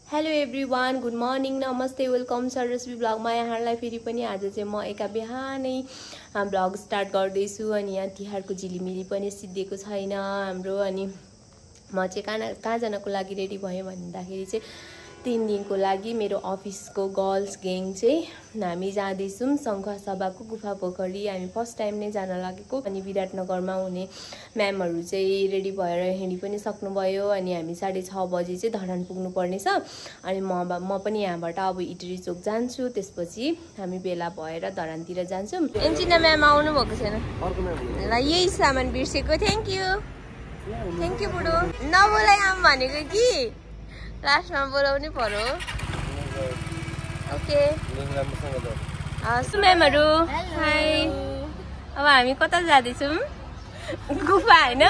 Hello everyone, good morning, नमस्ते, welcome सरस्वी ब्लगमा यहाँहरूलाई फेरि पनि आज चाहिँ म एका बिहानै ब्लग स्टार्ट गर्दैछु। अनि यहाँ तिहारको झिलिमिली पनि सिद्धिएको छैन हाम्रो। अनि म चाहिँ कहाँ जानको लागि रेडी भयो भन्दाखेरि चाहिँ 3 दिनको लागि मेरो अफिसको गर्ल्स ग्याङ चाहिँ हामी जाँदैछौँ शङ्खसभाको गुफा पोखरी। हामी फर्स्ट टाइम नै जान लागेको। अनि विराटनगरमा हुने म्यामहरू चाहिँ रेडी भएर हिँडी पनि सक्नुभयो। अनि हामी 6:30 बजी चाहिँ धरान पुग्नु पर्नेछ। अनि म पनि यहाँबाट अब इटरी चोक जान्छु, त्यसपछि हामी बेला भएर धरानतिर जान्छौँ। एन्जिना म्याम आउनु भएको छैन ल, यही सामान बिर्सेको। थ्याङ्क यू बुढो, नबोलाइ आम भनेको कि लास्टमा बोलाउनै पर्यो। ओके म्यामहरू, हाई। अब हामी कता जाँदैछौँ? गुफा होइन,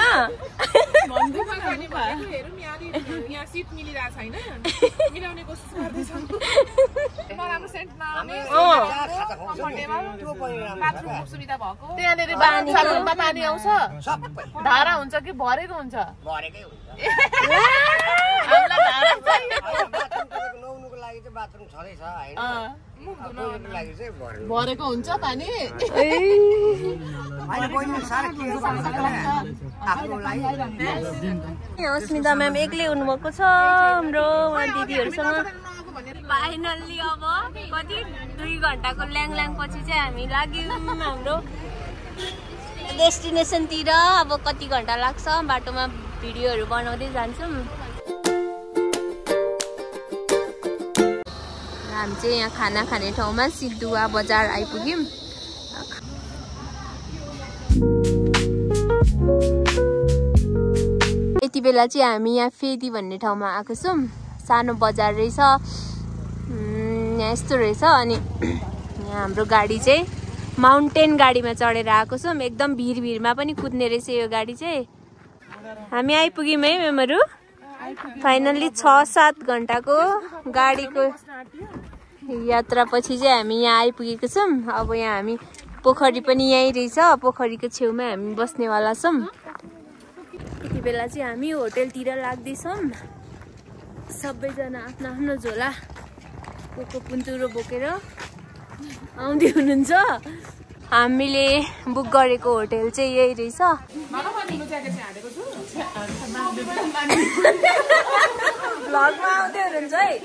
यहाँ सिट मिलिरहेको छैन, मिलाउने कोसिस गर्दैछौँ। सुविधा भएको त्यहाँनिर पानी आउँछ, धारा हुन्छ कि भरेको हुन्छ? भरेको हुन्छ पानी। अस्मिता म्याम एक्लै हुनुभएको छ हाम्रो दिदीहरूसँग। फाइनल्ली अब कति 2 घन्टाको ल्याङ पछि चाहिँ हामी लाग्यौँ हाम्रो डेस्टिनेसनतिर। अब कति घन्टा लाग्छ, बाटोमा भिडियोहरू बनाउँदै जान्छौँ। हामी चाहिँ यहाँ खाना खाने ठाउँमा सिद्धुवा बजार आइपुग्यौँ। यति बेला चाहिँ हामी यहाँ फेदी भन्ने ठाउँमा आएको छौँ। सानो बजार रहेछ, यहाँ यस्तो रहेछ। अनि यहाँ हाम्रो गाडी चाहिँ माउन्टेन गाडीमा चढेर आएको छौँ। एकदम भिरमा पनि कुद्ने रहेछ यो गाडी चाहिँ। हामी आइपुग्यौँ है म्यामहरू। फाइनल्ली 6-7 घन्टाको गाडीको यात्रा पछि चाहिँ हामी यहाँ आइपुगेको छौँ। अब यहाँ हामी पोखरी पनि यहीँ रहेछ, पोखरीको छेउमा हामी बस्नेवाला छौँ। यति बेला चाहिँ हामी होटेलतिर लाग्दैछौँ। सबैजना आफ्नो आफ्नो झोला पुन्तुरो बोकेर आउँदै हुनुहुन्छ। हामीले बुक गरेको होटेल चाहिँ यही रहेछ। भ्लगमा आउँदै हुनुहुन्छ है।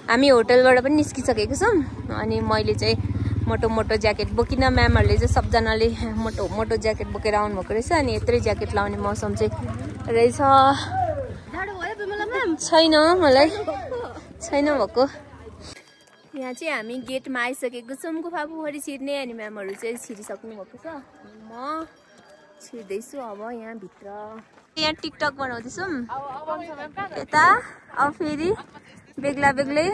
हामी होटलबाट पनि निस्किसकेको छौँ। अनि मैले चाहिँ मोटो ज्याकेट बोकिनँ, म्यामहरूले चाहिँ सबजनाले मोटो ज्याकेट बोकेर आउनुभएको रहेछ। अनि यत्रै ज्याकेट लाउने मौसम चाहिँ रहेछ। छैन, मलाई छैन भएको। यहाँ चाहिँ हामी गेटमा आइसकेको छौँ गुफा पोखरी छिर्ने। अनि म्यामहरू चाहिँ छिरिसक्नु भएको छ, म छिर्दैछु अब यहाँभित्र। यहाँ टिकटक बनाउँदैछौँ यता। अब फेरि बेग्लै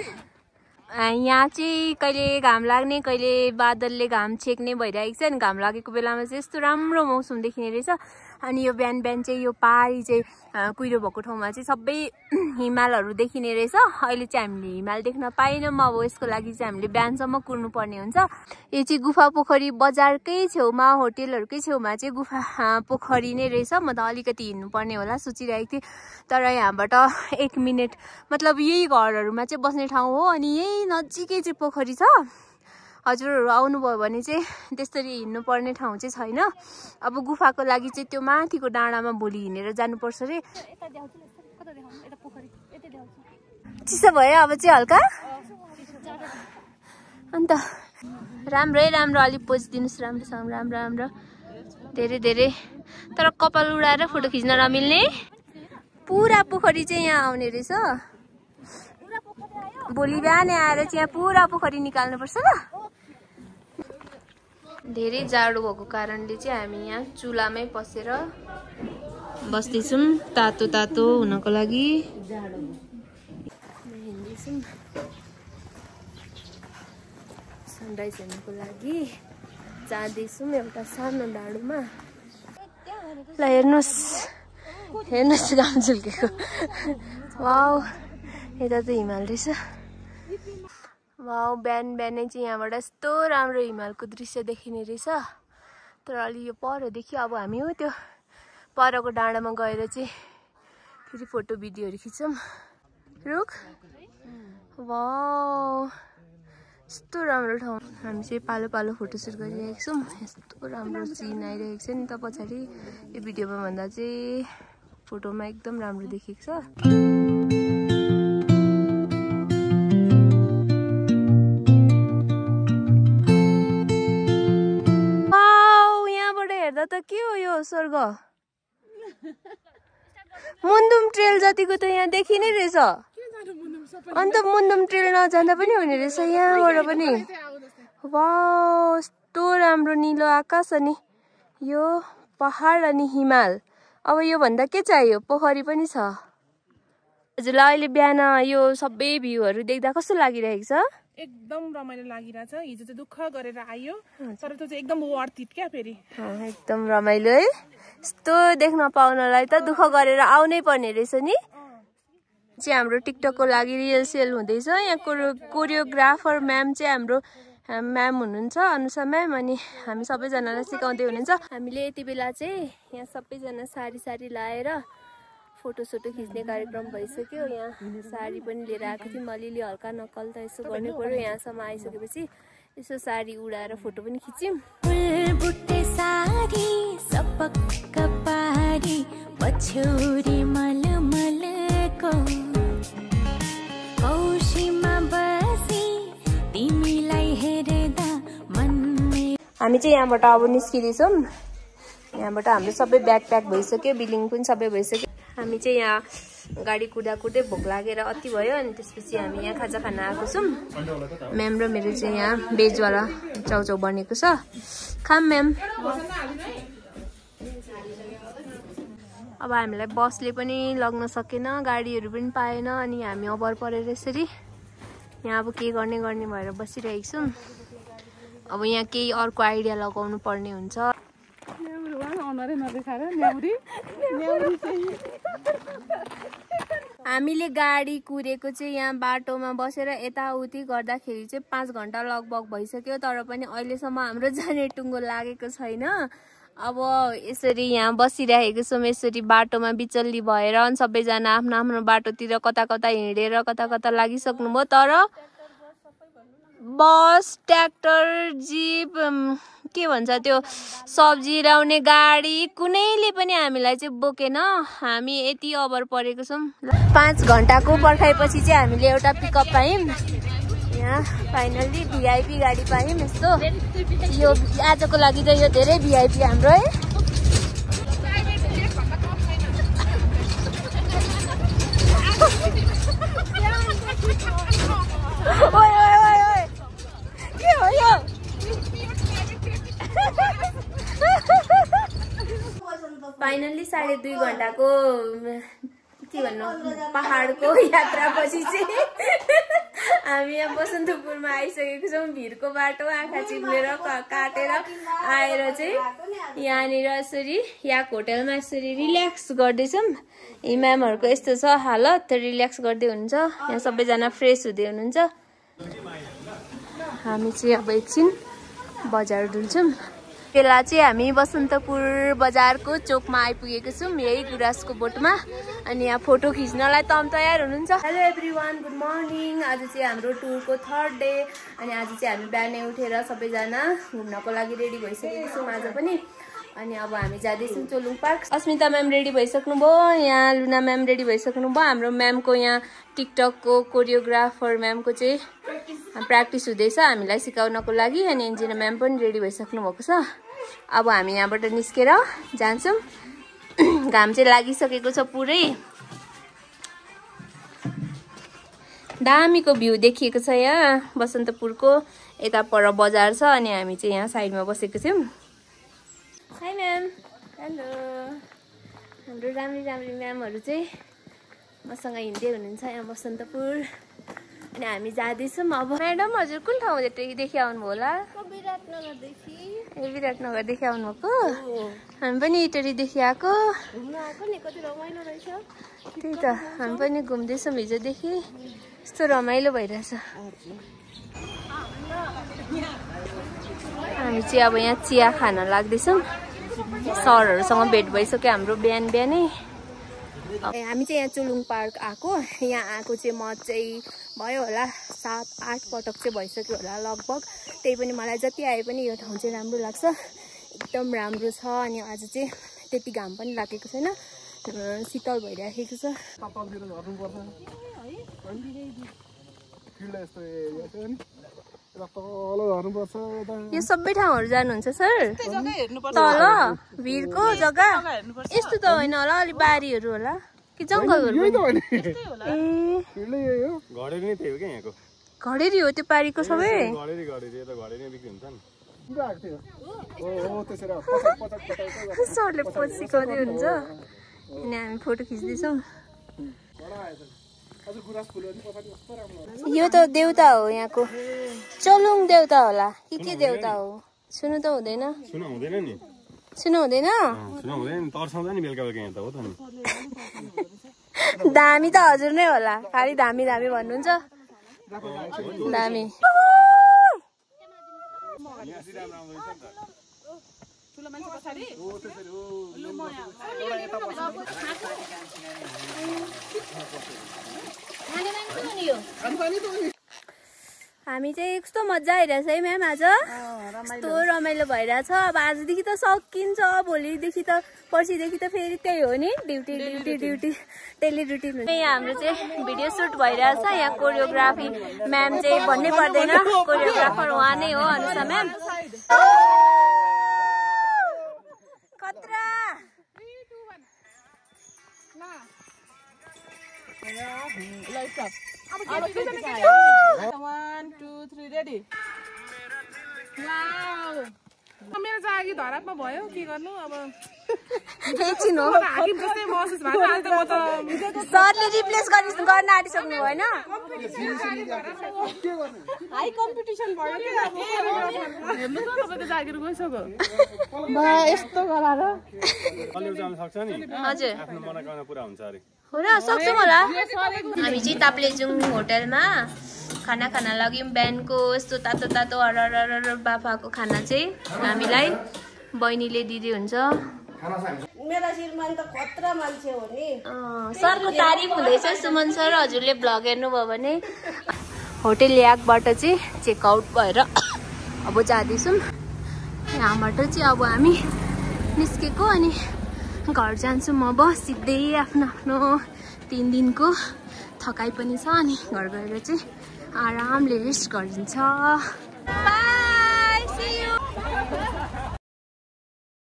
यहाँ चाहिँ कहिले घाम लाग्ने कहिले बादलले घाम छेक्ने भइरहेको छ। अनि घाम लागेको बेलामा चाहिँ यस्तो राम्रो मौसम देखिने रहेछ। अनि यो बिहान चाहिँ यो पहाडी चाहिँ कुहिरो भएको ठाउँमा चाहिँ सबै हिमालहरू देखिने रहेछ। अहिले चाहिँ हामीले हिमाल देख्न पाएनौँ। अब यसको लागि चाहिँ हामीले बिहानसम्म कुर्नु पर्ने हुन्छ। यो चाहिँ गुफा पोखरी बजारकै छेउमा, होटेलहरूकै छेउमा चाहिँ गुफा पोखरी नै रहेछ। म त अलिकति हिँड्नुपर्ने होला सोचिरहेको थिएँ, तर यहाँबाट 1 मिनट मतलब यही घरहरूमा चाहिँ बस्ने ठाउँ हो। अनि यही नजिकै चाहिँ पोखरी छ। हजुरहरू आउनुभयो भने चाहिँ त्यसरी हिँड्नुपर्ने ठाउँ चाहिँ छैन। अब गुफाको लागि चाहिँ त्यो माथिको डाँडामा भोलि हिँडेर जानुपर्छ अरे। चिसो भयो अब चाहिँ हल्का। अन्त राम्रो अलिक पोजिदिनुहोस् राम्रोसँग, राम्रो धेरै। तर कपाल उडाएर फोटो खिच्न नमिल्ने। पुरा पोखरी चाहिँ यहाँ आउने रहेछ। भोलि बिहानै आएर चाहिँ यहाँ पुरा पोखरी निकाल्नुपर्छ ल। धेरै जाडो भएको कारणले चाहिँ हामी यहाँ चुलामै पसेर बस्दैछौँ तातो हुनको लागि। हिँड्दैछौँ सनराइज हेर्नुको लागि जाँदैछौँ एउटा सानो डाँडोमा। ल हेर्नुहोस् घाम झुल्केको। वाउ, यता त हिमाल रहेछ। वाउ, बिहानै चाहिँ यहाँबाट यस्तो राम्रो हिमालको दृश्य देखिने रहेछ। तर अलि यो पर देखियो। अब हामी हो त्यो परको डाँडामा गएर चाहिँ फेरि फोटो भिडियोहरू खिचौँ। रुख वाउ यस्तो राम्रो ठाउँ। हामी चाहिँ पालो पालो फोटोसुट गरिरहेको छौँ। यस्तो राम्रो सिन आइरहेको छ नि त पछाडि। यो भिडियोमा भन्दा चाहिँ फोटोमा एकदम राम्रो देखेको छ। यहाँबाट हेर्दा त के हो यो स्वर्ग। मुन्दुम ट्रेल जतिको त यहाँ देखिनै रहेछ। अन्त मुन्दुम ट्रेल नजाँदा पनि हुने रहेछ यहाँबाट पनि। वाउ यस्तो राम्रो निलो आकाश अनि यो पहाड अनि हिमाल। अब यो भन्दा के चाहियो, पोखरी पनि छ। हजुरलाई अहिले बिहान यो सबै भ्यूहरू देख्दा कस्तो लागिरहेको छ? एकदम रमाइलो लागिरहेछ। हिजो चाहिँ दुःख गरेर आयो तर त्यो चाहिँ एकदम वर्थ इट क्या। फेरि एकदम रमाइलो है। यस्तो देख्न पाउनलाई त दुःख गरेर आउनै पर्ने रहेछ नि। चाहिँ हाम्रो टिकटकको लागि रिहर्सल हुँदैछ। यहाँ कोरियोग्राफर म्याम चाहिँ हाम्रो म्याम हुनुहुन्छ अनुषा म्याम। अनि हामी सबैजनालाई सिकाउँदै हुनुहुन्छ। हामीले यति बेला चाहिँ यहाँ सबैजना सारी सारी लाएर फोटोसोटो खिच्ने कार्यक्रम भइसक्यो। यहाँ साडी पनि लिएर आएको थियौँ। अलिअलि हल्का नक्कल त यसो गर्नै पर्यो। यहाँसम्म आइसकेपछि यसो साडी उडाएर फोटो पनि खिच्यौँ। हामी चाहिँ यहाँबाट अब निस्किँदैछौँ। यहाँबाट हाम्रो सबै ब्याग प्याक भइसक्यो। बिलिङ पनि सबै भइसक्यो। हामी चाहिँ यहाँ गाडी कुदा कुदै भोक लागेर अति भयो। अनि त्यसपछि हामी यहाँ खाजा खान आएको छौँ। म्याम र मेरो चाहिँ यहाँ भेजवाला चाउचाउ बनेको छ। खाम म्याम। अब हामीलाई बसले पनि लग्न सकेन, गाडीहरू पनि पाएन। अनि हामी अभर परेर यसरी यहाँ अब के गर्ने भएर बसिरहेको छौँ। अब यहाँ केही अर्को आइडिया लगाउनु पर्ने हुन्छ। हामीले गाडी कुरेको चाहिँ यहाँ बाटोमा बसेर यताउति गर्दाखेरि चाहिँ 5 घन्टा लगभग भइसक्यो। तर पनि अहिलेसम्म हाम्रो जाने टुङ्गो लागेको छैन। अब यसरी यहाँ बसिरहेको छौँ। यसरी बाटोमा बिचल्ली भएर सबैजना आफ्नो आफ्नो बाटोतिर कता कता हिँडेर कता कता लागिसक्नुभयो। तर बस, ट्र्याक्टर, जिप, के भन्छ त्यो सब्जी ल्याउने गाडी कुनैले पनि हामीलाई चाहिँ बोकेन। हामी यति अभर परेको छौँ। 5 घन्टाको पर्खाइपछि चाहिँ हामीले एउटा पिकअप पायौँ। यहाँ फाइनल्ली भिआइपी गाडी पायौँ। यस्तो यो आजको लागि चाहिँ यो धेरै भिआइपी हाम्रो है। फाइनल्ली 2.5 घन्टाको के भन्नु पहाडको यात्रापछि चाहिँ हामी यहाँ बसन्तपुरमा आइसकेको छौँ। भिरको बाटो आँखा चिम्लेर काटेर आएर चाहिँ यहाँनिर यसरी यहाँ होटलमा यसरी रिल्याक्स गर्दैछौँ। यी म्यामहरूको यस्तो छ हालत, रिल्याक्स गर्दै हुनुहुन्छ। यहाँ सबैजना फ्रेस हुँदै हुनुहुन्छ। हामी चाहिँ अब एकछिन बजार डुल्छौँ। बेला चाहिँ हामी बसन्तपुर बजारको चोकमा आइपुगेको छौँ। यही गुराँसको बोटमा। अनि यहाँ फोटो खिच्नलाई तम तयार हुनुहुन्छ। Hello everyone, good morning. आज चाहिँ हाम्रो टुरको 3rd डे। अनि आज चाहिँ हामी बिहानै उठेर सबैजना घुम्नको लागि रेडी भइसकेको छौँ आज पनि। अनि अब हामी जाँदैछौँ चोलुङ पार्क। अस्मिता म्याम रेडी भइसक्नुभयो। यहाँ लुना म्याम रेडी भइसक्नुभयो। हाम्रो म्यामको यहाँ टिकटकको कोरियोग्राफर म्यामको चाहिँ प्र्याक्टिस हुँदैछ हामीलाई सिकाउनको लागि। अनि एन्जिना म्याम पनि रेडी भइसक्नु भएको छ। अब हामी यहाँबाट निस्केर जान्छौँ। घाम चाहिँ लागिसकेको छ पुरै। दामीको भ्यू देखिएको छ यहाँ बसन्तपुरको। यता पर बजार छ। अनि हामी चाहिँ यहाँ साइडमा बसेको छौँ। High ma'am. हेलो। हाम्रो राम्री म्यामहरू चाहिँ मसँग हिँड्दै हुनुहुन्छ यहाँ बसन्तपुर। अनि हामी जाँदैछौँ अब। म्याडम हजुर कुन ठाउँदेखि आउनुभयो होला? विराटनगरदेखि आउनुभएको? हामी पनि इटरीदेखि आएको। त्यही त हामी पनि घुम्दैछौँ हिजोदेखि। यस्तो रमाइलो भइरहेछ। हामी चाहिँ अब यहाँ चिया खान लाग्दैछौँ। सरहरूसँग भेट भइसक्यो हाम्रो बिहानै। हामी चाहिँ यहाँ चुलुङ पार्क आएको। यहाँ आएको चाहिँ म चाहिँ भयो होला 7-8 पटक चाहिँ भइसक्यो होला लगभग। त्यही पनि मलाई जति आए पनि यो ठाउँ चाहिँ राम्रो लाग्छ, एकदम राम्रो छ। अनि आज चाहिँ त्यति घाम पनि लागेको छैन, शीतल भइराखेको छ। यो सबै ठाउँहरू जानुहुन्छ सर? तल भिरको जग्गा यस्तो त होइन होला, अलि बारीहरू होला कि जङ्गलहरू? घडेरी हो त्यो पारीको सबै? सरले पोज सिकाउँदै हुन्छ अनि हामी फोटो खिच्दैछौँ। यो त देउता हो यहाँको, चलुङ देउता होला कि के देउता हो? सुन्नु त हुँदैन? सुन्नु हुँदैन? दामी त हजुर नै होला, खालि दामी दामी भन्नुहुन्छ। दामी हामी चाहिँ कस्तो मजा आइरहेछ है म्याम, आज कस्तो रमाइलो भइरहेछ। अब आजदेखि त सकिन्छ, भोलिदेखि त पर्सिदेखि त फेरि त्यही हो नि, ड्युटी डेली रुटिन हुन्छ। यहाँ हाम्रो चाहिँ भिडियो सुट भइरहेछ। यहाँ कोरियोग्राफी म्याम चाहिँ भन्नै पर्दैन, कोरियोग्राफर उहाँ नै हो, अनुषा म्याम। खतरा 1 2 3 रेडी। मेरो जागी धरापमा भयो, के गर्नु अब एकछिन हो। हाकिम जस्तै महसुस भएको। आज त म त सरले रिप्लेस गर्न आँटिसक्नु भएन? हाई कम्पिटिसन भयो के हेर्नु त, तपाईँ त जागिर गइसक्यो यस्तो गराएर हजुर हो र सक्छौँ होला। हामी चाहिँ ताप्लेजुङ होटलमा खाना खान लाग्यौँ। बिहानको यस्तो तातो तातो हरर बाफाको खाना चाहिँ हामीलाई बहिनीले दिँदै हुन्छ। मेरा श्रीमान त खतरा मान्छे हो नि। सरको तारिफ हुँदैछ सुमन सर, हजुरले भ्लग हेर्नुभयो भने। होटल याकबाट चाहिँ चेकआउट भएर अब जाँदैछौँ। यहाँबाट चाहिँ अब हामी निस्केको अनि घर जान्छौँ। अब सिधै आफ्नो 3 दिनको थकाइ पनि छ, अनि घर गएर चाहिँ आरामले रेस्ट गरिन्छ।